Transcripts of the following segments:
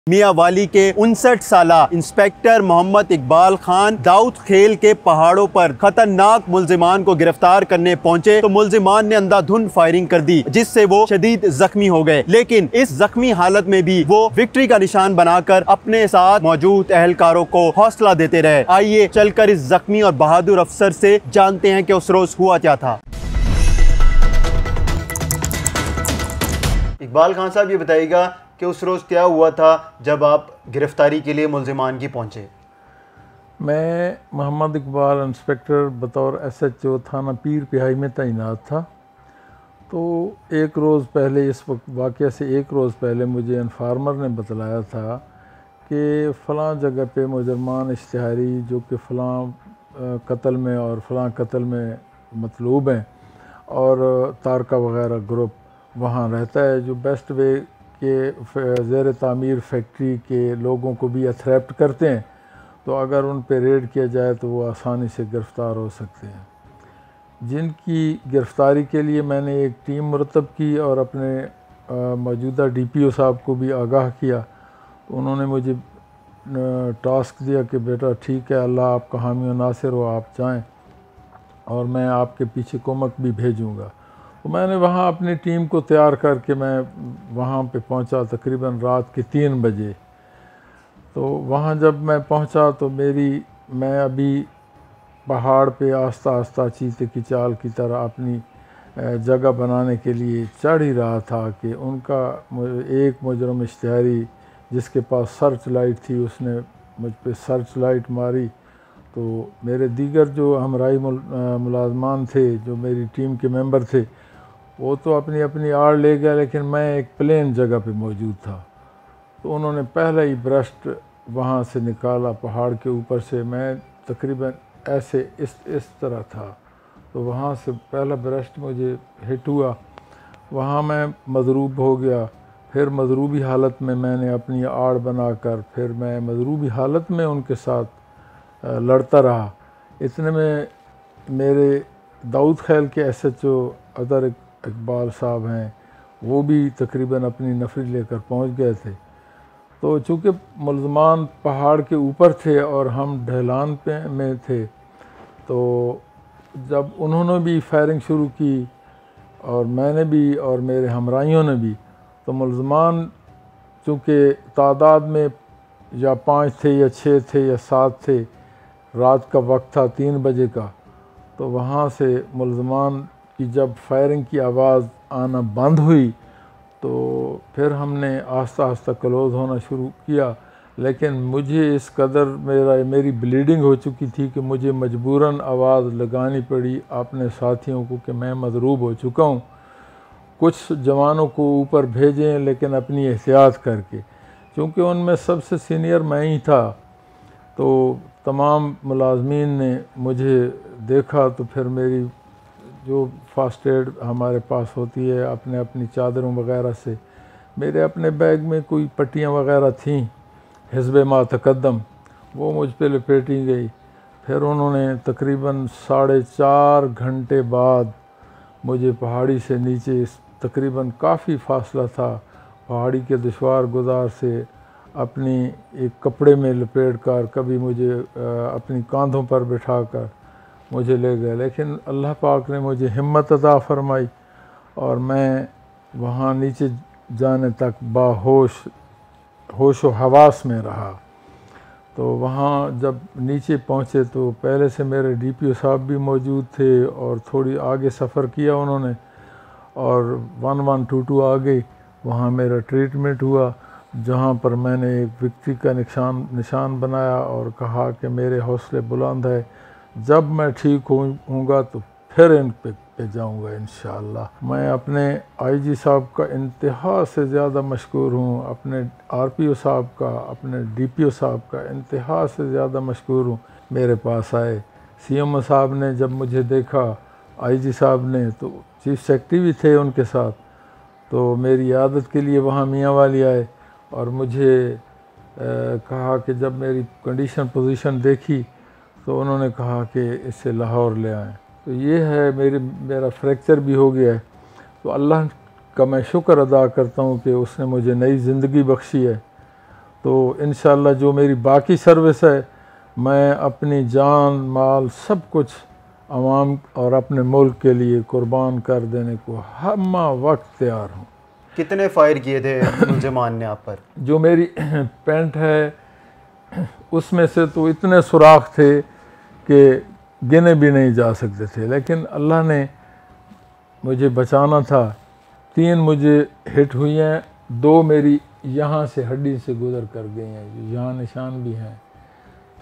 मियांवाली के 59 साला इंस्पेक्टर मोहम्मद इकबाल खान दाऊद खेल के पहाड़ों पर खतरनाक मुल्जिमान को गिरफ्तार करने पहुंचे तो मुल्जिमान ने अंधाधुंध फायरिंग कर दी, जिससे वो शदीद जख्मी हो गए। लेकिन इस जख्मी हालत में भी वो विक्ट्री का निशान बनाकर अपने साथ मौजूद अहलकारों को हौसला देते रहे। आइए चलकर इस जख्मी और बहादुर अफसर से जानते हैं कि उस रोज हुआ क्या था। इकबाल खान साहब, ये बताइएगा कि उस रोज़ क्या हुआ था जब आप गिरफ्तारी के लिए मुल्जिमान की पहुँचे? मैं मोहम्मद इकबाल इंस्पेक्टर बतौर SHO थाना पीर पिहाई में तैनात था। तो एक रोज़ पहले, इस वक्त वाक़या से एक रोज़ पहले मुझे इन्फार्मर ने बतलाया था कि फ़लाँ जगह पे मुजरमान इश्तिहारी जो कि फ़लाँ कत्ल में और फ़लाँ कत्ल में मतलूब हैं और तारका वग़ैरह ग्रुप वहाँ रहता है, जो बेस्ट वे के ज़ेर तामीर फैक्ट्री के लोगों को भी अथरैप्ट करते हैं। तो अगर उन पे रेड किया जाए तो वो आसानी से गिरफ़्तार हो सकते हैं। जिनकी गिरफ़्तारी के लिए मैंने एक टीम मुरतब की और अपने मौजूदा DPO साहब को भी आगाह किया। तो उन्होंने मुझे टास्क दिया कि बेटा ठीक है, अल्लाह आपका हामी व नासिर हो, आप जाएँ और मैं आपके पीछे कुमक भी भेजूँगा। तो मैंने वहाँ अपनी टीम को तैयार करके मैं वहाँ पे पहुँचा तकरीबन रात के 3 बजे। तो वहाँ जब मैं पहुँचा तो मैं अभी पहाड़ पे आस्ता आस्ता चीते की चाल की तरह अपनी जगह बनाने के लिए चढ़ ही रहा था कि उनका एक मुजरम इश्तिहारी जिसके पास सर्च लाइट थी, उसने मुझ पे सर्च लाइट मारी। तो मेरे दीगर जो हमराही मुलाजमान थे, जो मेरी टीम के मेंबर थे, वो तो अपनी अपनी आड़ ले गया, लेकिन मैं एक प्लेन जगह पे मौजूद था। तो उन्होंने पहला ही ब्रस्ट वहाँ से निकाला पहाड़ के ऊपर से। मैं तकरीबन ऐसे इस तरह था, तो वहाँ से पहला ब्रस्ट मुझे हिट हुआ। वहाँ मैं मजरूब हो गया। फिर मजरूबी हालत में मैंने अपनी आड़ बनाकर फिर मैं मजरूबी हालत में उनके साथ लड़ता रहा। इतने में मेरे दाऊद खेल के SHO अदर इकबाल साहब हैं, वो भी तकरीबन अपनी नफरी लेकर पहुंच गए थे। तो चूँकि मुल्ज़मान पहाड़ के ऊपर थे और हम ढलान में थे, तो जब उन्होंने भी फायरिंग शुरू की और मैंने भी और मेरे हमराइयों ने भी, तो मुल्ज़मान चूँकि तादाद में या 5 थे या 6 थे या 7 थे, रात का वक्त था 3 बजे का। तो वहाँ से मुल्ज़मान कि जब फायरिंग की आवाज़ आना बंद हुई तो फिर हमने आस्ता आस्ता क्लोज़ होना शुरू किया। लेकिन मुझे इस कदर मेरी ब्लीडिंग हो चुकी थी कि मुझे मजबूरन आवाज़ लगानी पड़ी अपने साथियों को कि मैं मजरूब हो चुका हूँ, कुछ जवानों को ऊपर भेजें लेकिन अपनी एहतियात करके। क्योंकि उनमें सबसे सीनियर मैं ही था। तो तमाम मुलाजमीन ने मुझे देखा तो फिर मेरी जो फर्स्ट एड हमारे पास होती है, अपनी चादरों वग़ैरह से, मेरे अपने बैग में कोई पट्टियाँ वग़ैरह थीं हिज़्ब मा तक़द्दम, वो मुझ पे लपेटी गई। फिर उन्होंने तकरीबन 4.5 घंटे बाद मुझे पहाड़ी से नीचे, तकरीबन काफ़ी फासला था पहाड़ी के दुश्वार गुज़ार से, अपनी एक कपड़े में लपेट कर कभी मुझे अपनी कांधों पर बिठाकर मुझे ले गए। लेकिन अल्लाह पाक ने मुझे हिम्मत अता फरमाई और मैं वहाँ नीचे जाने तक होश व हवास में रहा। तो वहाँ जब नीचे पहुँचे तो पहले से मेरे DPO साहब भी मौजूद थे और थोड़ी आगे सफ़र किया उन्होंने और 1122 आ गई। वहाँ मेरा ट्रीटमेंट हुआ, जहाँ पर मैंने एक विक्ट्री का निशान बनाया और कहा कि मेरे हौसले बुलंद है, जब मैं ठीक होऊंगा तो फिर इन पे जाऊंगा इंशाअल्लाह। मैं अपने IG साहब का इंतहा से ज़्यादा मशकूर हूँ, अपने RPO साहब का, अपने DPO साहब का इंतहा से ज़्यादा मशकूर हूँ। मेरे पास आए CMO साहब ने, जब मुझे देखा IG साहब ने, तो चीफ सेक्रेटरी भी थे उनके साथ, तो मेरी आदत के लिए वहाँ मियांवाली आए और मुझे कहा कि जब मेरी कंडीशन पोजीशन देखी तो उन्होंने कहा कि इसे लाहौर ले आएँ। तो ये है, मेरा फ्रैक्चर भी हो गया है। तो अल्लाह का मैं शुक्र अदा करता हूँ कि उसने मुझे नई ज़िंदगी बख्शी है। तो इंशाल्लाह जो मेरी बाकी सर्विस है, मैं अपनी जान माल सब कुछ आवाम और अपने मुल्क के लिए कुर्बान कर देने को हम वक्त तैयार हूँ। कितने फायर किए थे मुल्ज़िमान ने आप पर? जो मेरी पैंट है उसमें से तो इतने सुराख थे कि गिने भी नहीं जा सकते थे, लेकिन अल्लाह ने मुझे बचाना था। 3 मुझे हिट हुई हैं, 2 मेरी यहाँ से हड्डी से गुज़र कर गई हैं, जो यहाँ निशान भी हैं।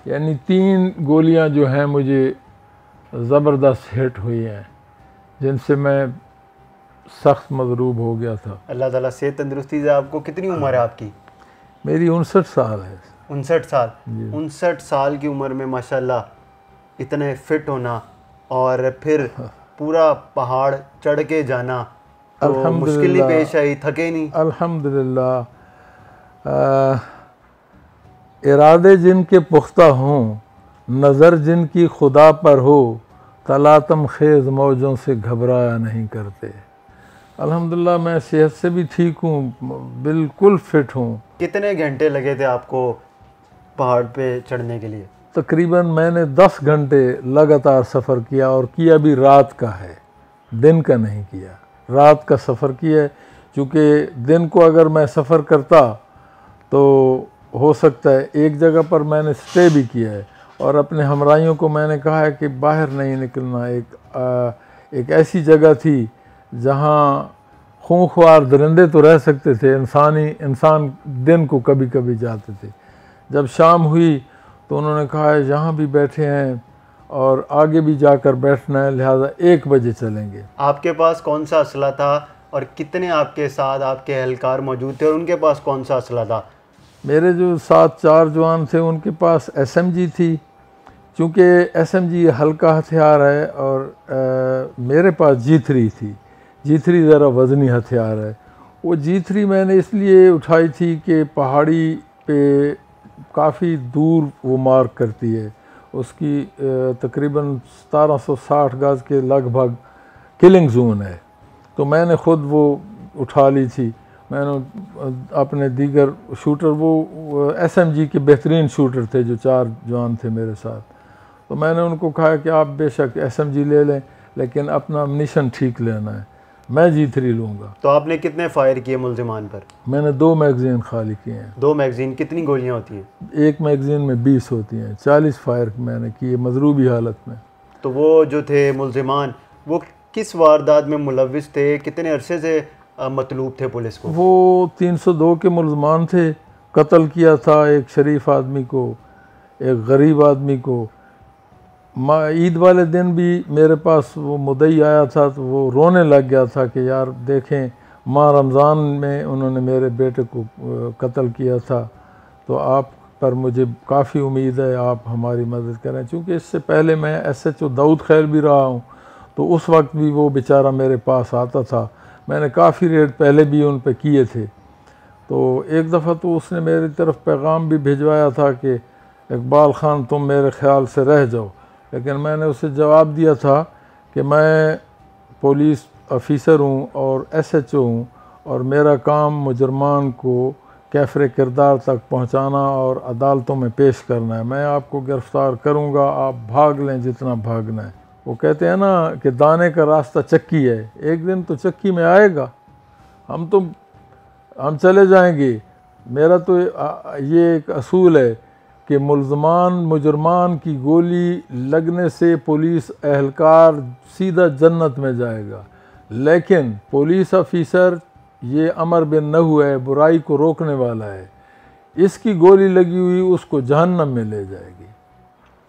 यानी 3 गोलियाँ जो हैं मुझे ज़बरदस्त हिट हुई हैं, जिनसे मैं सख्त मज़रूब हो गया था। अल्लाह ताला सेहत तंदुरुस्ती से। आपको कितनी उम्र है आपकी? मेरी 59 साल है। 59 साल? 59 साल की उम्र में माशाल्लाह इतने फिट होना और फिर पूरा पहाड़ चढ़ के जाना, तो मुश्किल ही पेश आई, थके नहीं? अल्हम्दुलिल्लाह। इरादे जिनके पुख्ता हों, नज़र जिनकी खुदा पर हो, तलातम खेज़ मौजों से घबराया नहीं करते। अल्हम्दुलिल्लाह मैं सेहत से भी ठीक हूँ, बिल्कुल फिट हूँ। कितने घंटे लगे थे आपको पहाड़ पे चढ़ने के लिए? तकरीबन मैंने 10 घंटे लगातार सफ़र किया, और किया भी रात का है, दिन का नहीं किया। रात का सफ़र किया है, चूँकि दिन को अगर मैं सफ़र करता तो हो सकता है एक जगह पर मैंने स्टे भी किया है, और अपने हमराइयों को मैंने कहा है कि बाहर नहीं निकलना। एक ऐसी जगह थी जहाँ खूंखार दरिंदे तो रह सकते थे, इंसान दिन को कभी कभी जाते थे। जब शाम हुई तो उन्होंने कहा है यहाँ भी बैठे हैं और आगे भी जाकर बैठना है, लिहाजा 1 बजे चलेंगे। आपके पास कौन सा असला था और कितने आपके साथ आपके एहलकार मौजूद थे, और उनके पास कौन सा असला था? मेरे जो साथ 4 जवान थे उनके पास SMG थी, चूँकि SMG हल्का हथियार है, और मेरे पास G3 थी। G3 ज़रा वज़नी हथियार है। वो G3 मैंने इसलिए उठाई थी कि पहाड़ी पे काफ़ी दूर वो मार्क करती है, उसकी तकरीबन 1760 गज के लगभग किलिंग जोन है, तो मैंने ख़ुद वो उठा ली थी। मैंने अपने दीगर शूटर, वो SMG के बेहतरीन शूटर थे जो 4 जवान थे मेरे साथ, तो मैंने उनको कहा कि आप बेशक SMG ले लें, लेकिन अपना मिशन ठीक लेना है, मैं G3 लूँगा। तो आपने कितने फायर किए मुल्ज़िमान पर? मैंने 2 मैगज़ीन खाली किए हैं। 2 मैगज़ीन? कितनी गोलियाँ होती हैं? एक मैगज़ीन में 20 होती हैं। 40 फायर मैंने किए मजरूबी हालत में। तो वो जो थे मुल्ज़िमान, वो किस वारदात में मुलव्विस थे? कितने अरसे से मतलूब थे पुलिस को? वो 302 के मुल्ज़मान थे। कत्ल किया था एक शरीफ आदमी को, एक गरीब आदमी को। ईद वाले दिन भी मेरे पास वो मुद्दई आया था, तो वो रोने लग गया था कि यार देखें, माह रमज़ान में उन्होंने मेरे बेटे को कत्ल किया था, तो आप पर मुझे काफ़ी उम्मीद है आप हमारी मदद करें। चूँकि इससे पहले मैं SHO दाऊद खैल भी रहा हूँ, तो उस वक्त भी वो बेचारा मेरे पास आता था। मैंने काफ़ी रेड पहले भी उन पे किए थे। तो एक दफ़ा तो उसने मेरी तरफ पैगाम भी भिजवाया था कि इकबाल ख़ान तुम मेरे ख्याल से रह जाओ, लेकिन मैंने उसे जवाब दिया था कि मैं पुलिस ऑफिसर हूँ और SHO हूँ, और मेरा काम मुजरमान को कैफ़रे किरदार तक पहुँचाना और अदालतों में पेश करना है। मैं आपको गिरफ़्तार करूँगा, आप भाग लें जितना भागना है। वो कहते हैं ना कि दाने का रास्ता चक्की है, एक दिन तो चक्की में आएगा, हम चले जाएंगे। मेरा तो ये एक असूल है कि मुजरमान की गोली लगने से पुलिस एहलकार सीधा जन्नत में जाएगा, लेकिन पुलिस ऑफिसर ये अमर बिन नहू है, बुराई को रोकने वाला है, इसकी गोली लगी हुई उसको जहन्नम में ले जाएगी।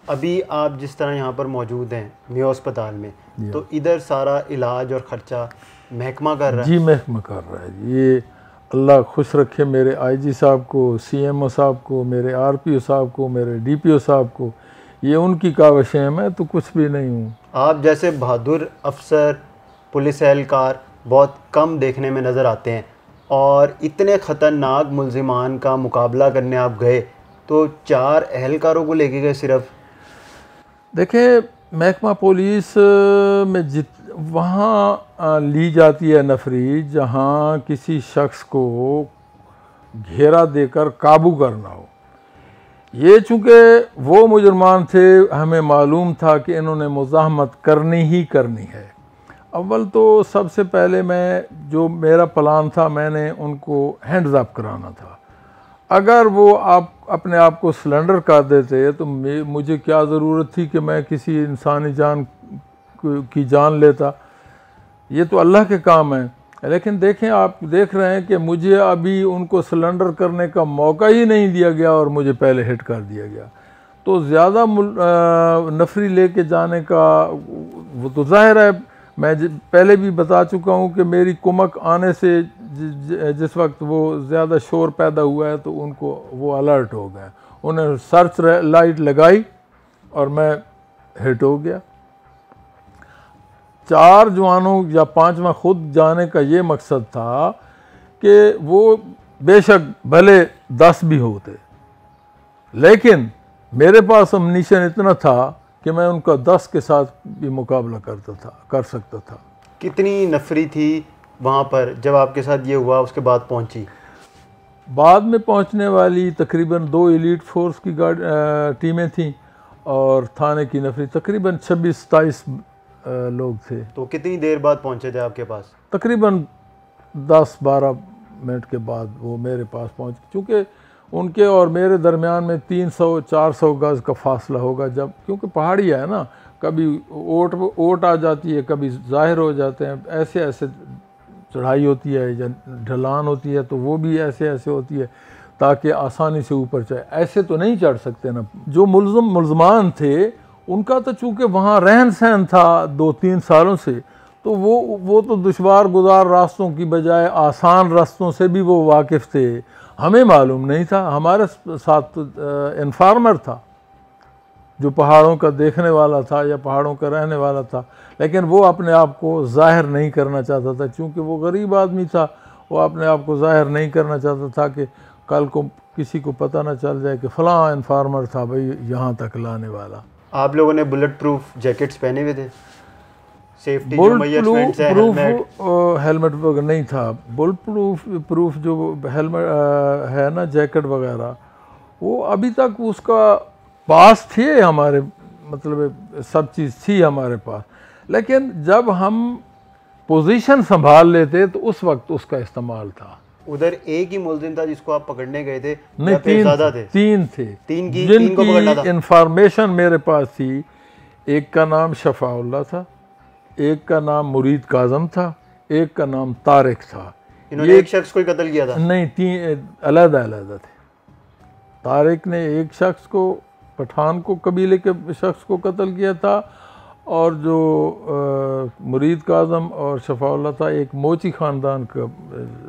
अभी आप जिस तरह यहाँ पर मौजूद हैं मेयो अस्पताल में, तो इधर सारा इलाज और ख़र्चा महकमा कर रहा है? जी महकमा कर रहा है। ये अल्लाह खुश रखे मेरे IG साहब को, CMO साहब को, मेरे RPO साहब को, मेरे DPO साहब को, ये उनकी काविशें हैं, मैं तो कुछ भी नहीं हूँ। आप जैसे बहादुर अफसर पुलिस एहलकार बहुत कम देखने में नज़र आते हैं, और इतने ख़तरनाक मुल्ज़िमान का मुकाबला करने आप गए, तो 4 एहलकारों को लेके गए सिर्फ? देखें, महकमा पुलिस में वहाँ ली जाती है नफरी जहाँ किसी शख्स को घेरा देकर काबू करना हो। ये चूँकि वो मुजरमान थे, हमें मालूम था कि इन्होंने मुज़ाहमत करनी ही करनी है। अव्वल तो सबसे पहले जो मेरा प्लान था, मैंने उनको हैंड्स अप कराना था। अगर वो आप अपने आप को सरेंडर कर देते तो मुझे क्या ज़रूरत थी कि मैं किसी इंसानी जान की जान लेता। ये तो अल्लाह के काम है। लेकिन देखें, आप देख रहे हैं कि मुझे अभी उनको सरेंडर करने का मौका ही नहीं दिया गया और मुझे पहले हिट कर दिया गया। तो ज़्यादा नफरी लेके जाने का वो तो ज़ाहिर है, मैं पहले भी बता चुका हूँ कि मेरी कुमक आने से जिस वक्त वो ज़्यादा शोर पैदा हुआ है तो उनको वो अलर्ट हो गए, उन्हें सर्च लाइट लगाई और मैं हिट हो गया। 4 जवानों या 5वां खुद जाने का ये मकसद था कि वो बेशक भले 10 भी होते, लेकिन मेरे पास अम्नीशन इतना था कि मैं उनका 10 के साथ भी मुकाबला कर सकता था। कितनी नफरी थी वहाँ पर जब आपके साथ ये हुआ, उसके बाद पहुँची? बाद में पहुँचने वाली तकरीबन 2 एलीट फोर्स की टीमें थीं और थाने की नफरी तकरीबन 26-27 लोग थे। तो कितनी देर बाद पहुँचे थे आपके पास? तकरीबन 10-12 मिनट के बाद वो मेरे पास पहुँच, चूँकि उनके और मेरे दरमियान में 300-400 गज़ का फासला होगा, जब क्योंकि पहाड़ी है ना, कभी ओट आ जाती है, कभी ज़ाहिर हो जाते हैं, ऐसे ऐसे चढ़ाई होती है या ढलान होती है, तो वो भी ऐसे ऐसे होती है ताकि आसानी से ऊपर चढ़े। ऐसे तो नहीं चढ़ सकते ना। जो मुल्ज़मान थे उनका तो चूँकि वहाँ रहन सहन था 2-3 सालों से, तो वो तो दुश्वार गुजार रास्तों की बजाय आसान रास्तों से भी वो वाकिफ़ थे। हमें मालूम नहीं था, हमारे साथ तो इन्फार्मर था जो पहाड़ों का देखने वाला था या पहाड़ों का रहने वाला था, लेकिन वो अपने आप को ज़ाहिर नहीं करना चाहता था। चूँकि वो गरीब आदमी था, वो अपने आप को ज़ाहिर नहीं करना चाहता था कि कल को किसी को पता ना चल जाए कि फ़लाँ इन्फार्मर था भाई यहाँ तक लाने वाला। आप लोगों ने बुलेट प्रूफ जैकेट्स पहने हुए थे? सेफ्टी बुलेट प्रूफ हेलमेट वगैरह नहीं था। बुलेट प्रूफ जो हेलमेट है ना, जैकेट वगैरह, वो अभी तक उसका पास थे हमारे, मतलब सब चीज़ थी हमारे पास, लेकिन जब हम पोजीशन संभाल लेते तो उस वक्त उसका इस्तेमाल था। उधर एक ही मुलजिम था जिसको आप पकड़ने गए थे? नहीं, 3 थे जिनकी इंफॉर्मेशन मेरे पास थी। एक का नाम शफाउल्लाह था, एक का नाम मुरीद काज़म था, एक का नाम तारिक था। इन्होंने एक शख्स को ही कत्ल किया था? नहीं, 3 अलग-अलग थे। तारिक ने एक शख्स को, पठान को कबीले के शख्स को कत्ल किया था, और जो मुरीद काज़म और शफाउल्लाह था, एक मोची ख़ानदान का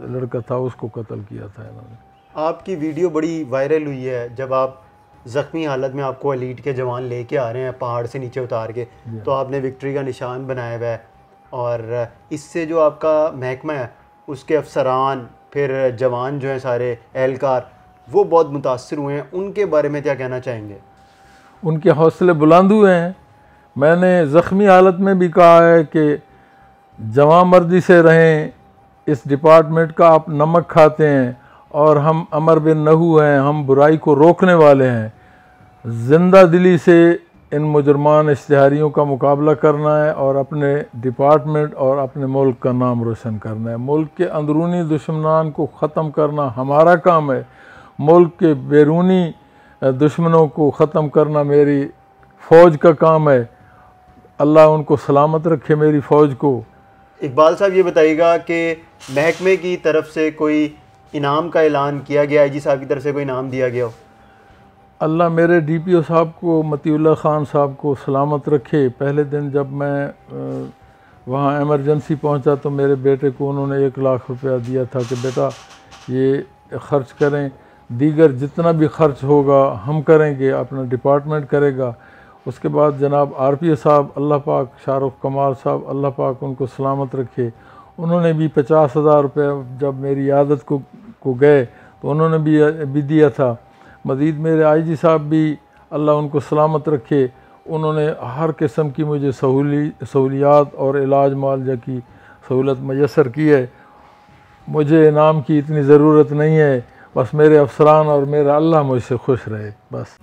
लड़का था, उसको कत्ल किया था इन्होंने। आपकी वीडियो बड़ी वायरल हुई है जब आप ज़ख्मी हालत में, आपको एलीट के जवान लेके आ रहे हैं पहाड़ से नीचे उतार के, तो आपने विक्ट्री का निशान बनाया हुआ है, और इससे जो आपका महकमा है उसके अफसरान, फिर जवान जो हैं सारे एहलकार, वो बहुत मुतासर हुए हैं। उनके बारे में क्या कहना चाहेंगे? उनके हौसले बुलंद हुए हैं। मैंने ज़ख्मी हालत में भी कहा है कि जवां मर्दी से रहें, इस डिपार्टमेंट का आप नमक खाते हैं और हम अमर बिन नहू हैं, हम बुराई को रोकने वाले हैं। ज़िंदा दिली से इन मुजरमान इश्तिहारियों का मुकाबला करना है और अपने डिपार्टमेंट और अपने मुल्क का नाम रोशन करना है। मुल्क के अंदरूनी दुश्मनान को ख़त्म करना हमारा काम है, मुल्क के बैरूनी दुश्मनों को ख़त्म करना मेरी फ़ौज का काम है। अल्लाह उनको सलामत रखे, मेरी फ़ौज को। इकबाल साहब, ये बताइएगा कि महकमे की तरफ से कोई इनाम का ऐलान किया गया है? जी साहब की तरफ से कोई इनाम दिया गया हो? अल्लाह मेरे DPO साहब को, मतीउल्लाह ख़ान साहब को सलामत रखे। पहले दिन जब मैं वहाँ एमरजेंसी पहुँचा तो मेरे बेटे को उन्होंने 1 लाख रुपया दिया था कि बेटा ये ख़र्च करें, दीगर जितना भी ख़र्च होगा हम करेंगे, अपना डिपार्टमेंट करेगा। उसके बाद जनाब RPO साहब, अल्लाह पाक, शाहरुख कमाल साहब, अल्लाह पाक उनको सलामत रखे, उन्होंने भी 50,000 रुपये जब मेरी आदत को गए तो उन्होंने भी दिया था। मज़ीद मेरे IG साहब भी, अल्लाह उनको सलामत रखे, उन्होंने हर किस्म की मुझे सहूलियात और इलाज मुआवजा की सहूलत मैसर की है। मुझे इनाम की इतनी ज़रूरत नहीं है, बस मेरे अफसरान और मेरा अल्लाह मुझसे खुश रहे बस।